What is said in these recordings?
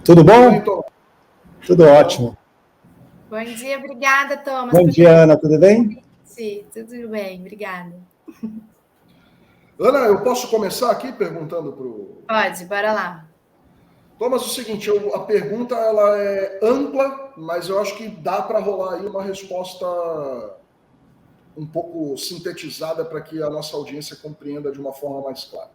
Tudo bom? Bem, Tom? Tudo ótimo. Bom dia, obrigada, Thomas. Bom dia, Ana, tudo bem? Sim, tudo bem, obrigada. Ana, eu posso começar aqui perguntando para o... Pode, bora lá. Thomas, é o seguinte, a pergunta ela é ampla, mas eu acho que dá para rolar aí uma resposta um pouco sintetizada para que a nossa audiência compreenda de uma forma mais clara.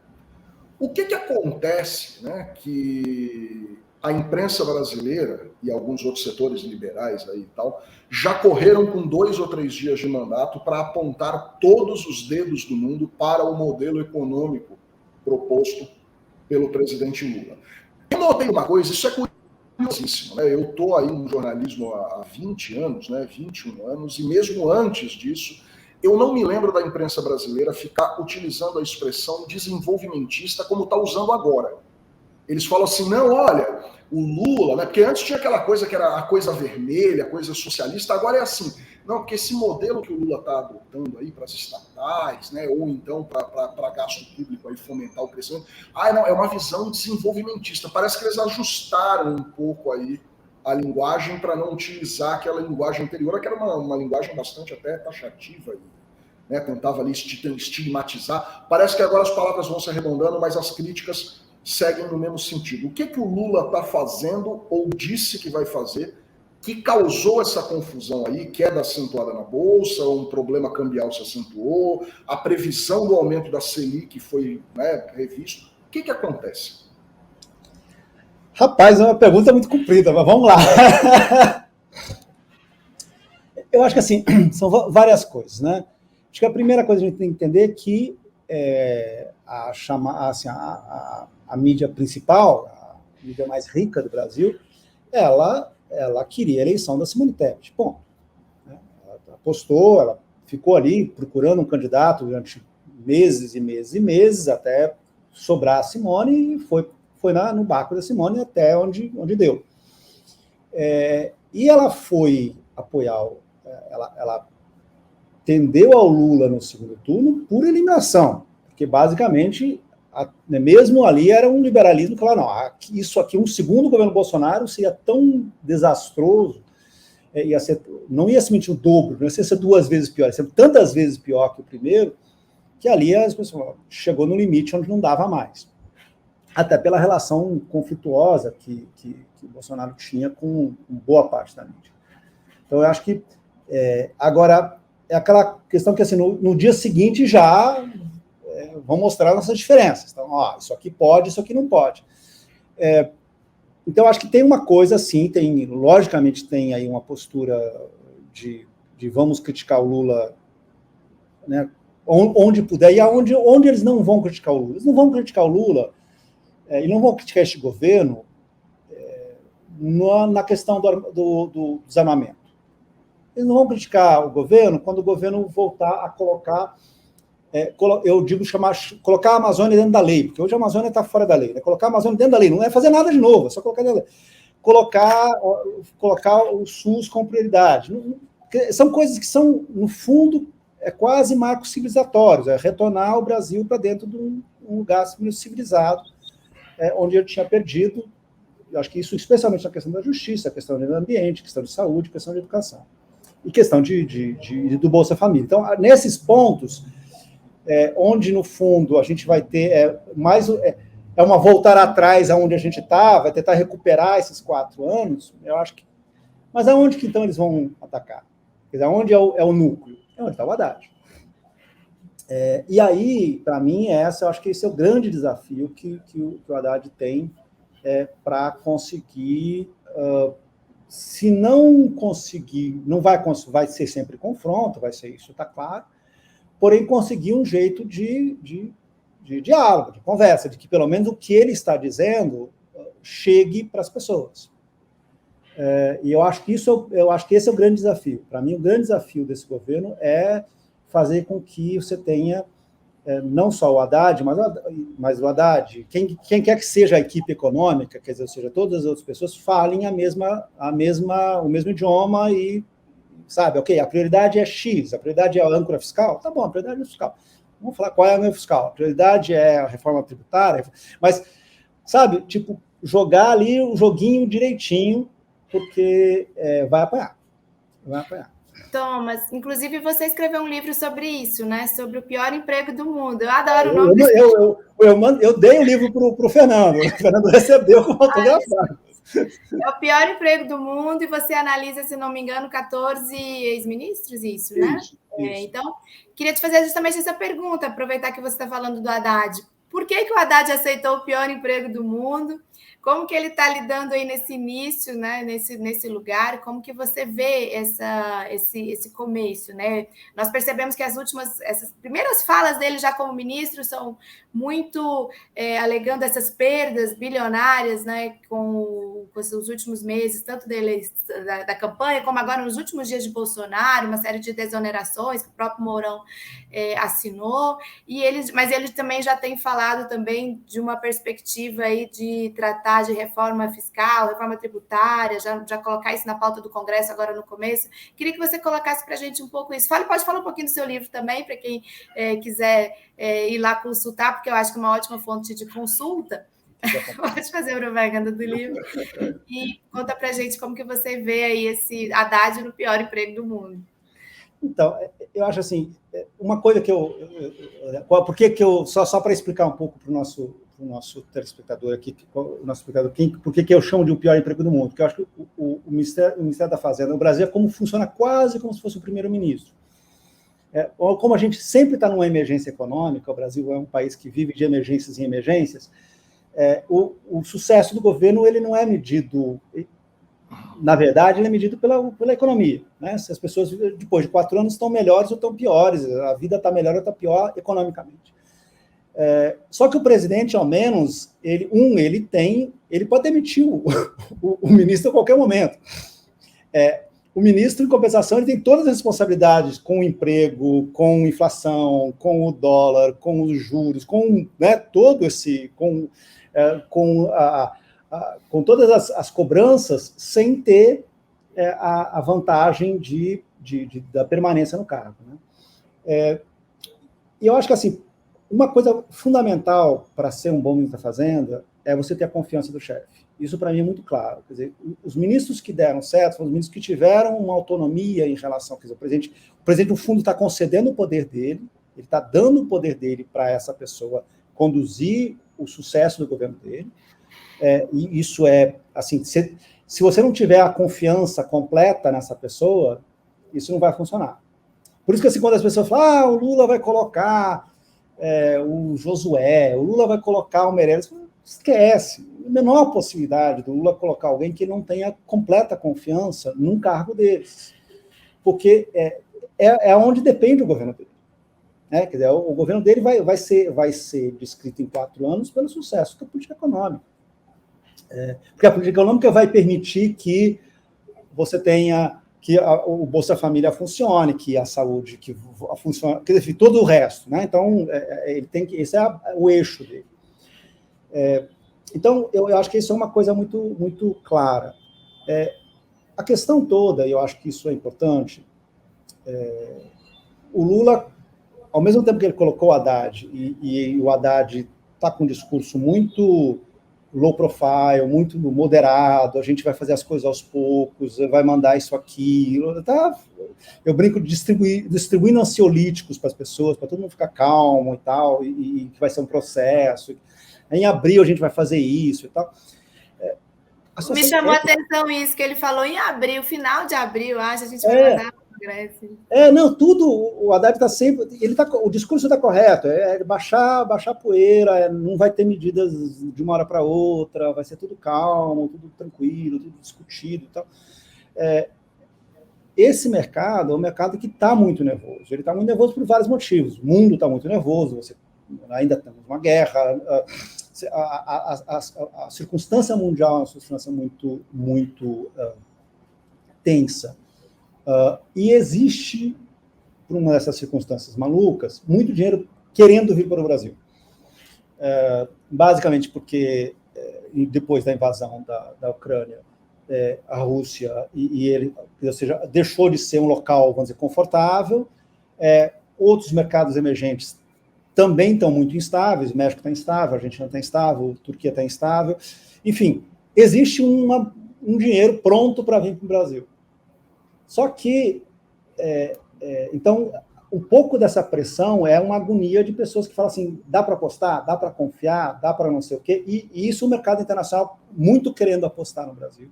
O que acontece, né, que a imprensa brasileira e alguns outros setores liberais aí e tal já correram com 2 ou 3 dias de mandato para apontar todos os dedos do mundo para o modelo econômico proposto pelo presidente Lula? Eu notei uma coisa, isso é curiosíssimo, né? Eu estou aí no jornalismo há 20 anos, né, 21 anos, e mesmo antes disso, eu não me lembro da imprensa brasileira ficar utilizando a expressão desenvolvimentista como está usando agora. Eles falam assim, não, olha, o Lula, né? Porque antes tinha aquela coisa que era a coisa vermelha, a coisa socialista, agora é assim. Não, porque esse modelo que o Lula está adotando aí para as estatais, né? Ou então para gasto público aí fomentar o crescimento, não, é uma visão desenvolvimentista. Parece que eles ajustaram um pouco aí a linguagem para não utilizar aquela linguagem anterior, que era uma linguagem bastante até taxativa, né? Tentava ali estigmatizar. Parece que agora as palavras vão se arredondando, mas as críticas seguem no mesmo sentido. O que o Lula está fazendo ou disse que vai fazer que causou essa confusão aí, queda acentuada na Bolsa, um problema cambial se acentuou, a previsão do aumento da Selic foi, né, revisto. O que acontece? Rapaz, é uma pergunta muito comprida, mas vamos lá. Eu acho que assim, são várias coisas, né? Acho que a primeira coisa que a gente tem que entender é que a mídia principal, a mídia mais rica do Brasil, ela queria a eleição da Simone Tebet. Bom, ela apostou, ela ficou ali procurando um candidato durante meses e meses e meses, até sobrar a Simone, e foi no barco da Simone até onde deu. E ela foi apoiar, ela tendeu ao Lula no segundo turno por eliminação, porque basicamente, mesmo ali era um liberalismo que falava, não, isso aqui, um segundo governo Bolsonaro seria tão desastroso, não ia se mentir o dobro, não ia ser 2 vezes pior, ia ser tantas vezes pior que o primeiro, que ali as pessoas chegou no limite onde não dava mais. Até pela relação conflituosa que o Bolsonaro tinha com boa parte da mídia. Então, eu acho que agora é aquela questão que assim, no dia seguinte já vão mostrar nossas diferenças. Então, isso aqui pode, isso aqui não pode. Então, acho que tem uma coisa assim, logicamente tem aí uma postura de vamos criticar o Lula, né, onde puder, e onde eles não vão criticar o Lula. Eles não vão criticar o Lula e não vão criticar este governo na questão do desarmamento. Eles não vão criticar o governo quando o governo voltar a colocar, eu digo colocar a Amazônia dentro da lei, porque hoje a Amazônia está fora da lei, né? Colocar a Amazônia dentro da lei, não é fazer nada de novo, é só colocar dentro da lei. Colocar o SUS com prioridade. São coisas que são, no fundo, quase marcos civilizatórios, retornar o Brasil para dentro de um lugar civilizado, onde ele tinha perdido. Eu acho que isso, especialmente na questão da justiça, a questão do meio ambiente, questão de saúde, questão de educação. E questão do Bolsa Família. Então, nesses pontos, onde, no fundo, a gente vai ter uma voltar atrás aonde a gente está, vai tentar recuperar esses 4 anos, eu acho que... Mas aonde que, então, eles vão atacar? Quer dizer, onde é o núcleo? É onde está o Haddad. E aí, para mim, eu acho que esse é o grande desafio que o Haddad tem para conseguir... se não conseguir, vai ser sempre confronto, vai ser isso, está claro, porém conseguir um jeito de diálogo, de conversa, de que pelo menos o que ele está dizendo chegue para as pessoas. E eu acho que esse é o grande desafio. Para mim, o grande desafio desse governo é fazer com que você tenha não só o Haddad, mas o Haddad, quem quer que seja a equipe econômica, quer dizer, ou seja, todas as outras pessoas falem o mesmo idioma e, sabe, ok, a prioridade é X, a prioridade é a âncora fiscal, tá bom, a prioridade é fiscal. Vamos falar qual é a âncora fiscal. A prioridade é a reforma tributária, mas, sabe, tipo, jogar ali o joguinho direitinho, porque vai apanhar. Vai apanhar. Thomas, inclusive você escreveu um livro sobre isso, né? Sobre o pior emprego do mundo. Eu adoro o nome desse livro. Eu dei o livro para o Fernando. O Fernando recebeu como autografado. É o pior emprego do mundo e você analisa, se não me engano, 14 ex-ministros, isso, né? Isso. Então, queria te fazer justamente essa pergunta, aproveitar que você está falando do Haddad. Por que o Haddad aceitou o pior emprego do mundo? Como que ele está lidando aí nesse início, né? Nesse lugar? Como que você vê esse começo, né? Nós percebemos que essas primeiras falas dele já como ministro são muito alegando essas perdas bilionárias, né? Com os últimos meses, tanto da campanha, como agora nos últimos dias de Bolsonaro, uma série de desonerações que o próprio Mourão assinou. Mas ele também já tem falado também de uma perspectiva aí de tratar de reforma fiscal, reforma tributária, já colocar isso na pauta do Congresso agora no começo. Queria que você colocasse para a gente um pouco isso. Pode falar um pouquinho do seu livro também, para quem quiser ir lá consultar, porque eu acho que é uma ótima fonte de consulta. Pode fazer propaganda do livro. E conta para a gente como que você vê aí esse Haddad no pior emprego do mundo. Então, eu acho assim, uma coisa que por que eu só para explicar um pouco para o nosso telespectador aqui, por que eu chamo de o pior emprego do mundo? Porque eu acho que o Ministério da Fazenda no Brasil é como funciona quase como se fosse o primeiro-ministro. Como a gente sempre está numa emergência econômica, o Brasil é um país que vive de emergências em emergências, o sucesso do governo ele não é medido... Na verdade, ele é medido pela economia. Né? Se as pessoas, depois de 4 anos, estão melhores ou estão piores, a vida está melhor ou está pior economicamente. Só que o presidente, ao menos, ele pode demitir o ministro a qualquer momento. O ministro, em compensação, ele tem todas as responsabilidades com o emprego, com a inflação, com o dólar, com os juros, com todo esse... com todas as cobranças, sem ter a vantagem da permanência no cargo. Né? E eu acho que, assim, uma coisa fundamental para ser um bom ministro da Fazenda é você ter a confiança do chefe. Isso, para mim, é muito claro. Quer dizer, os ministros que deram certo foram os ministros que tiveram uma autonomia em relação... Quer dizer, o presidente do fundo está concedendo o poder dele, ele está dando o poder dele para essa pessoa conduzir o sucesso do governo dele. E isso assim, se você não tiver a confiança completa nessa pessoa, isso não vai funcionar. Por isso que, assim, quando as pessoas falam, o Lula vai colocar o Josué, o Lula vai colocar o Meirelles, esquece. A menor possibilidade do Lula colocar alguém que não tenha completa confiança num cargo deles. Porque é onde depende o governo dele. Quer dizer, o governo dele vai ser descrito em 4 anos pelo sucesso da política econômica. Porque a política econômica vai permitir que você tenha, que o Bolsa Família funcione, que a saúde que funcione, quer dizer, todo o resto. Né? Então, ele tem que, esse é o eixo dele. Então, eu acho que isso é uma coisa muito, muito clara. A questão toda, e eu acho que isso é importante, o Lula, ao mesmo tempo que ele colocou o Haddad, e o Haddad está com um discurso muito low profile, muito moderado, a gente vai fazer as coisas aos poucos, vai mandar isso aqui, tá? Eu brinco de distribuindo ansiolíticos para as pessoas, para todo mundo ficar calmo e tal, e que vai ser um processo. Em abril a gente vai fazer isso e tal. Me chamou a atenção isso, que ele falou em abril, final de abril, acho, a gente vai mandar para o Congresso. Não, tudo, o Haddad está sempre, o discurso está correto, baixar a poeira, não vai ter medidas de uma hora para outra, vai ser tudo calmo, tudo tranquilo, tudo discutido e tal. Esse mercado é um mercado que está muito nervoso, ele está muito nervoso por vários motivos, o mundo está muito nervoso, ainda temos uma guerra, a circunstância mundial é uma circunstância muito, muito tensa. E existe, por uma dessas circunstâncias malucas, muito dinheiro querendo vir para o Brasil. Basicamente porque, depois da invasão da Ucrânia, a Rússia, ou seja, deixou de ser um local, vamos dizer, confortável. Outros mercados emergentes também estão muito instáveis, o México está instável, a Argentina está instável, a Turquia está instável, Enfim, existe um dinheiro pronto para vir para o Brasil. Só que, então, um pouco dessa pressão é uma agonia de pessoas que falam assim, dá para apostar, dá para confiar, dá para não sei o quê, e isso o mercado internacional muito querendo apostar no Brasil.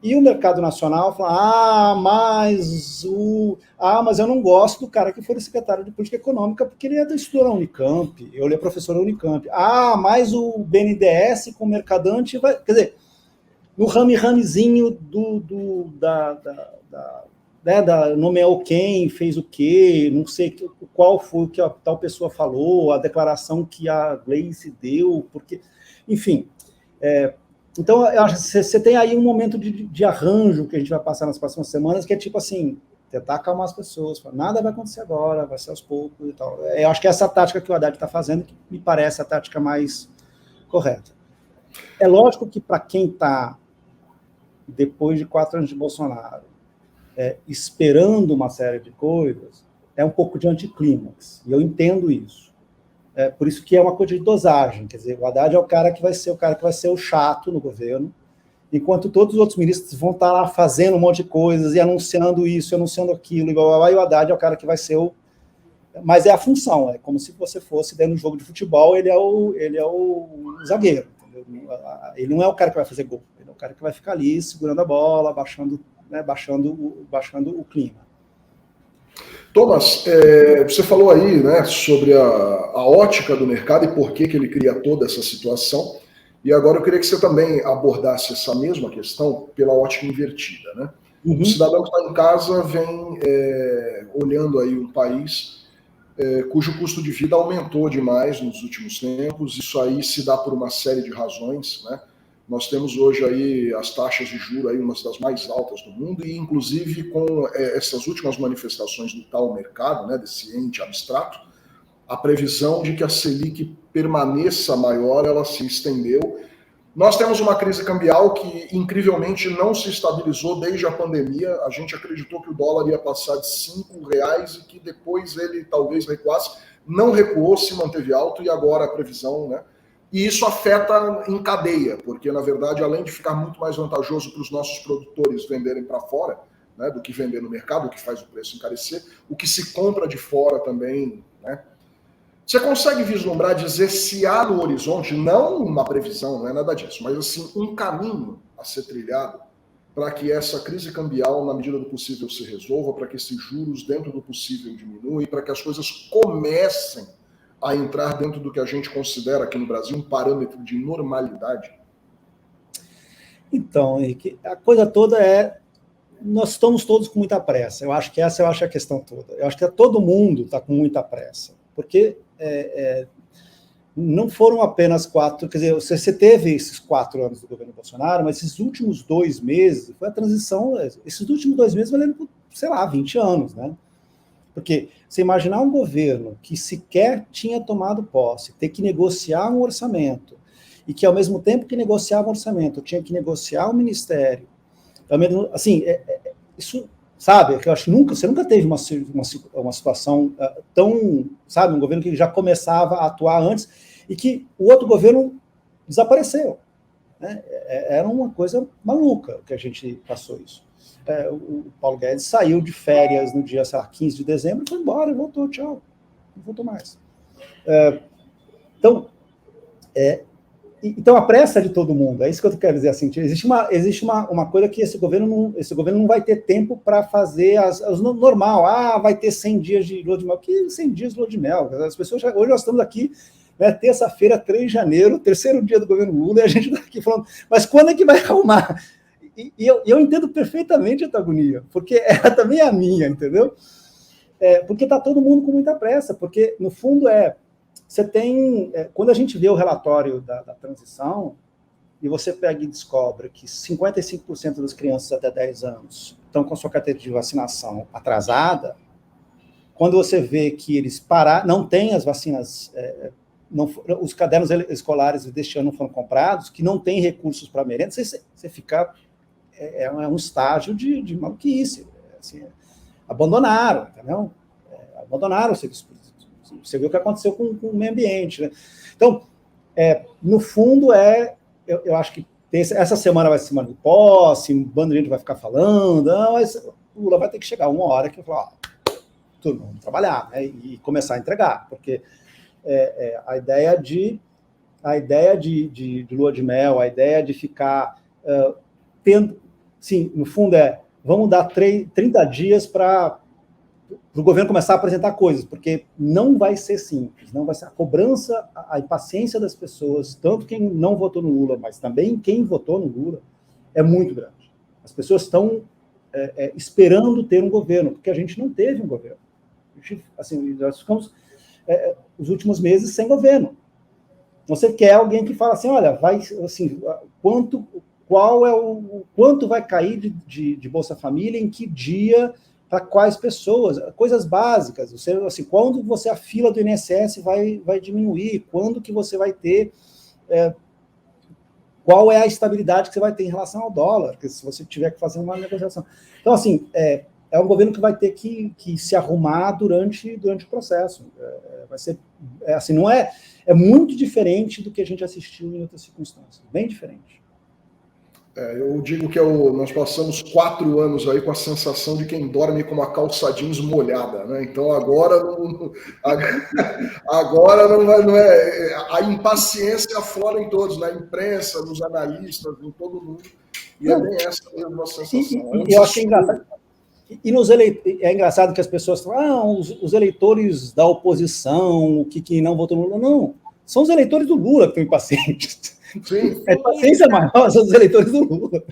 E o mercado nacional fala, mas eu não gosto do cara que foi secretário de Política Econômica, porque ele é da estudou na Unicamp, ele é professor da Unicamp. Mas o BNDES com o Mercadante vai... Quer dizer, no rame-ramezinho nomeou quem, fez o quê, não sei qual foi o que a tal pessoa falou, a declaração que a Gleice deu, porque... Enfim... Então, eu acho que você tem aí um momento de arranjo que a gente vai passar nas próximas semanas, que é tipo assim, tentar acalmar as pessoas, nada vai acontecer agora, vai ser aos poucos e tal. Eu acho que essa tática que o Haddad está fazendo, que me parece a tática mais correta. É lógico que para quem está, depois de 4 anos de Bolsonaro, esperando uma série de coisas, é um pouco de anticlímax, e eu entendo isso. Por isso que é uma coisa de dosagem, quer dizer, o Haddad é o cara que vai ser o chato no governo, enquanto todos os outros ministros vão estar lá fazendo um monte de coisas e anunciando isso, anunciando aquilo, e o Haddad é o cara que vai ser Mas é a função, é como se você fosse dentro do jogo de futebol, ele é o zagueiro, entendeu? Ele não é o cara que vai fazer gol, ele é o cara que vai ficar ali segurando a bola, baixando o clima. Thomas, você falou aí, né, sobre a ótica do mercado e por que ele cria toda essa situação. E agora eu queria que você também abordasse essa mesma questão pela ótica invertida, né? Uhum. O cidadão que está em casa vem olhando aí um país cujo custo de vida aumentou demais nos últimos tempos. Isso aí se dá por uma série de razões, né? Nós temos hoje aí as taxas de juros aí, umas das mais altas do mundo, e inclusive com essas últimas manifestações do tal mercado, né, desse ente abstrato, a previsão de que a Selic permaneça maior, ela se estendeu. Nós temos uma crise cambial que, incrivelmente, não se estabilizou desde a pandemia. A gente acreditou que o dólar ia passar de R$5 e que depois ele talvez recuasse. Não recuou, se manteve alto, e agora a previsão, né? E isso afeta em cadeia, porque, na verdade, além de ficar muito mais vantajoso para os nossos produtores venderem para fora, né, do que vender no mercado, o que faz o preço encarecer, o que se compra de fora também, né? Você consegue vislumbrar, dizer se há no horizonte, não uma previsão, não é nada disso, mas assim, um caminho a ser trilhado para que essa crise cambial, na medida do possível, se resolva, para que esses juros, dentro do possível, diminuem, para que as coisas comecem a entrar dentro do que a gente considera aqui no Brasil um parâmetro de normalidade? Então, Henrique, a coisa toda nós estamos todos com muita pressa. Eu acho que essa é a questão toda. Eu acho que todo mundo está com muita pressa, porque não foram apenas 4, quer dizer, você teve esses 4 anos do governo Bolsonaro, mas esses últimos 2 meses, foi a transição, esses últimos 2 meses valendo por, 20 anos, né? Porque você imaginar um governo que sequer tinha tomado posse, ter que negociar um orçamento, e que ao mesmo tempo que negociava o orçamento, tinha que negociar o ministério, assim, isso, sabe, que eu acho que você nunca teve uma situação tão, sabe, um governo que já começava a atuar antes, e que o outro governo desapareceu, né? Era uma coisa maluca que a gente passou isso. O Paulo Guedes saiu de férias no dia, 15 de dezembro, foi embora, voltou, tchau, não voltou mais. Então, a pressa de todo mundo, é isso que eu quero dizer, assim, existe uma coisa que esse governo não vai ter tempo para fazer normal, vai ter 100 dias de lua de mel, que 100 dias de lua de mel, as pessoas, hoje nós estamos aqui, né, terça-feira, 3 de janeiro, terceiro dia do governo Lula, e a gente está aqui falando, mas quando é que vai acalmar? E eu entendo perfeitamente a tua agonia, porque ela também é a minha, entendeu? Porque está todo mundo com muita pressa, porque, no fundo, você tem... quando a gente vê o relatório da transição, e você pega e descobre que 55% das crianças até 10 anos estão com sua carteira de vacinação atrasada, quando você vê que eles não têm as vacinas... os cadernos escolares deste ano não foram comprados, que não tem recursos para merenda, você fica... É um estágio de maluquice. Assim, abandonaram, entendeu? Abandonaram o serviço público. Você viu o que aconteceu com o meio ambiente, né? Então, no fundo, eu acho que essa semana vai ser semana de posse, um bando de gente vai ficar falando, mas o Lula vai ter que chegar uma hora que vai falar, todo mundo trabalhar, né, e começar a entregar, porque a ideia de lua de mel, a ideia de ficar tendo, sim, no fundo vamos dar 30 dias para o governo começar a apresentar coisas, porque não vai ser simples, não vai ser a cobrança, a impaciência das pessoas, tanto quem não votou no Lula, mas também quem votou no Lula, é muito grande. As pessoas estão esperando ter um governo, porque a gente não teve um governo. Assim, nós ficamos os últimos meses sem governo. Você quer alguém que fala assim, olha, vai, assim, quanto vai cair de Bolsa Família, em que dia, para quais pessoas, coisas básicas. Você, assim, quando a fila do INSS vai diminuir, quando que você vai ter, qual é a estabilidade que você vai ter em relação ao dólar, porque se você tiver que fazer uma negociação. Então, assim, é um governo que vai ter que se arrumar durante o processo. Vai ser, assim, não é muito diferente do que a gente assistiu em outras circunstâncias, bem diferente. Eu digo que nós passamos 4 anos aí com a sensação de quem dorme com uma calça jeans molhada, né? Então agora não é a impaciência aflora em todos, na imprensa, nos analistas, em todo mundo, e é bem essa mesma sensação. Eu acho que é engraçado. E é engraçado que as pessoas falam, os eleitores da oposição, que não votam no Lula. Não, são os eleitores do Lula que estão impacientes. Sim. A paciência maior são os eleitores do Lula.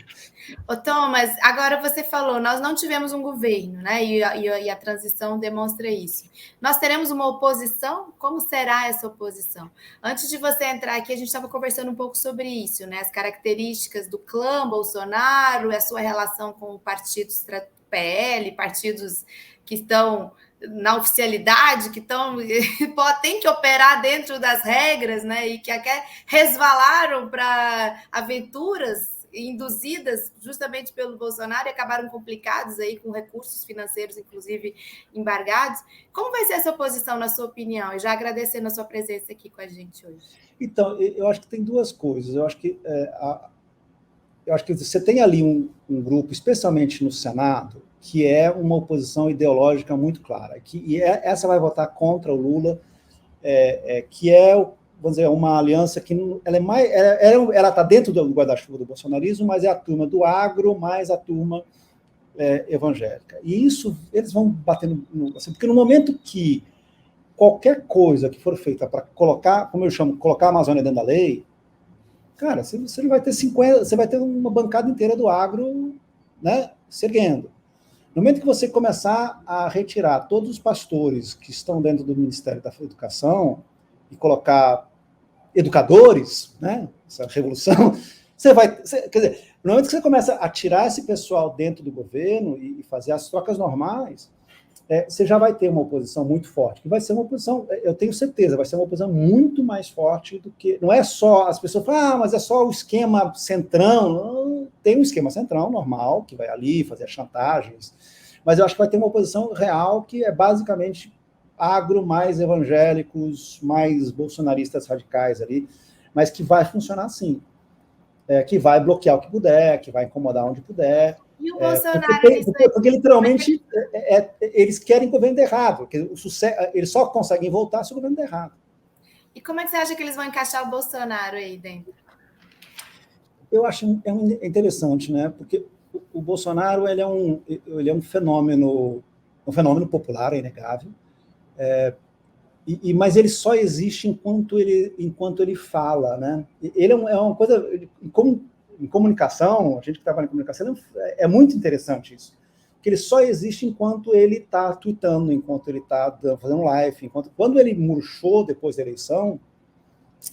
Ô, Thomas, agora você falou, nós não tivemos um governo, né? E a transição demonstra isso. Nós teremos uma oposição? Como será essa oposição? Antes de você entrar aqui, a gente estava conversando um pouco sobre isso, né? As características do clã Bolsonaro, a sua relação com partidos PL, partidos que estão na oficialidade, que têm que operar dentro das regras, né? E que até resvalaram para aventuras induzidas justamente pelo Bolsonaro e acabaram complicados aí com recursos financeiros, inclusive embargados. Como vai ser essa oposição, na sua opinião? E já agradecendo a sua presença aqui com a gente hoje. Então, eu acho que tem duas coisas. Eu acho que você tem ali um grupo, especialmente no Senado, que é uma oposição ideológica muito clara, essa vai votar contra o Lula, que vamos dizer, uma aliança que ela está dentro do guarda-chuva do bolsonarismo, mas é a turma do agro mais a turma evangélica. E isso, eles vão batendo, assim, porque no momento que qualquer coisa que for feita para colocar, como eu chamo, colocar a Amazônia dentro da lei, cara, você vai ter 50, você vai ter uma bancada inteira do agro, né, se erguendo. No momento que você começar a retirar todos os pastores que estão dentro do Ministério da Educação e colocar educadores, né, essa revolução, quer dizer, no momento que você começa a tirar esse pessoal dentro do governo e fazer as trocas normais, você já vai ter uma oposição muito forte, que vai ser uma oposição, eu tenho certeza, vai ser uma oposição muito mais forte do que, não é só, as pessoas falam, mas é só o esquema centrão, não, tem um esquema centrão normal, que vai ali fazer as chantagens, mas eu acho que vai ter uma oposição real, que é basicamente agro, mais evangélicos, mais bolsonaristas radicais ali, mas que vai funcionar assim, que vai bloquear o que puder, que vai incomodar onde puder. E o Bolsonaro... Porque literalmente, eles querem governo errado, porque eles só conseguem voltar se o governo der errado. E como é que você acha que eles vão encaixar o Bolsonaro aí dentro? Eu acho interessante, né? Porque o Bolsonaro ele é um fenômeno popular, é inegável, mas ele só existe enquanto ele fala, né? Ele é uma coisa em comunicação, a gente que trabalha em comunicação, é muito interessante isso, porque ele só existe enquanto ele está tweetando, enquanto ele está fazendo live, quando ele murchou depois da eleição,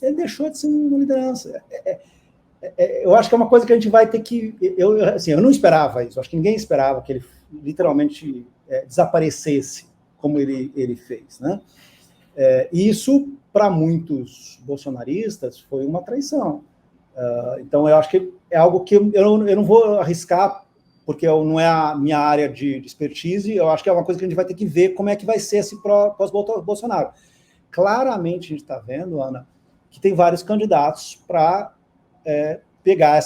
ele deixou de ser uma liderança. Eu acho que é uma coisa que a gente vai ter que... Eu não esperava isso, acho que ninguém esperava que ele literalmente desaparecesse como ele fez, né? E isso, para muitos bolsonaristas, foi uma traição. Então, eu acho que é algo que eu não vou arriscar, porque não é a minha área de expertise, eu acho que é uma coisa que a gente vai ter que ver como é que vai ser esse pós-Bolsonaro. Claramente, a gente está vendo, Ana, que tem vários candidatos para pegar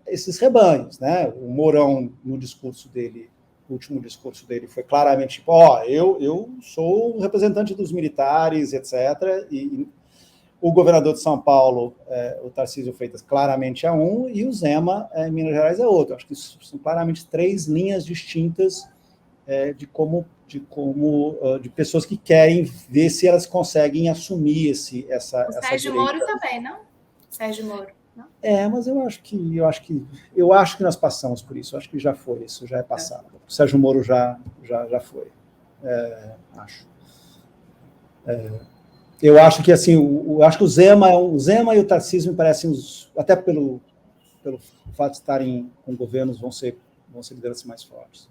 esses rebanhos, né? O Mourão, no discurso dele, o último discurso dele foi claramente tipo, eu sou o representante dos militares, etc. E o governador de São Paulo, o Tarcísio Freitas, claramente é um, e o Zema, em Minas Gerais, é outro. Acho que são claramente 3 linhas distintas de pessoas que querem ver se elas conseguem assumir essa Sérgio direita. Moro também, não? Sérgio Moro. Não? Mas eu acho que nós passamos por isso. Eu acho que já foi, isso já é passado. O Sérgio Moro já foi. Acho. Eu acho que assim, acho que o Zema e o Tarcísio me parecem até pelo fato de estarem com governos, vão ser lideranças mais fortes.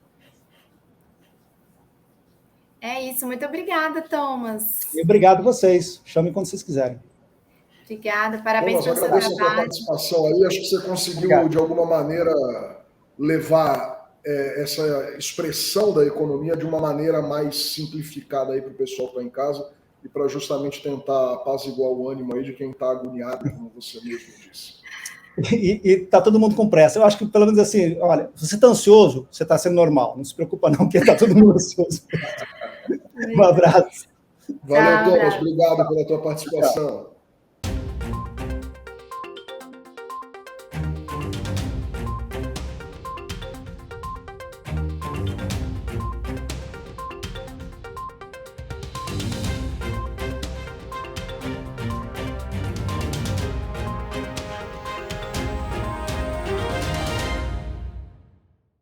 É isso, muito obrigada, Thomas. E obrigado a vocês. Chamem quando vocês quiserem. Obrigada, parabéns pelo seu trabalho. Agradeço a tua participação aí. Acho que você conseguiu, de alguma maneira, levar essa expressão da economia de uma maneira mais simplificada aí para o pessoal que está em casa e para justamente tentar apaziguar o ânimo aí de quem está agoniado, como você mesmo disse. E está todo mundo com pressa. Eu acho que, pelo menos assim, olha, se você está ansioso, você está sendo normal. Não se preocupa não, porque está todo mundo ansioso. Um abraço. Valeu, Thomas. Obrigado pela tua participação.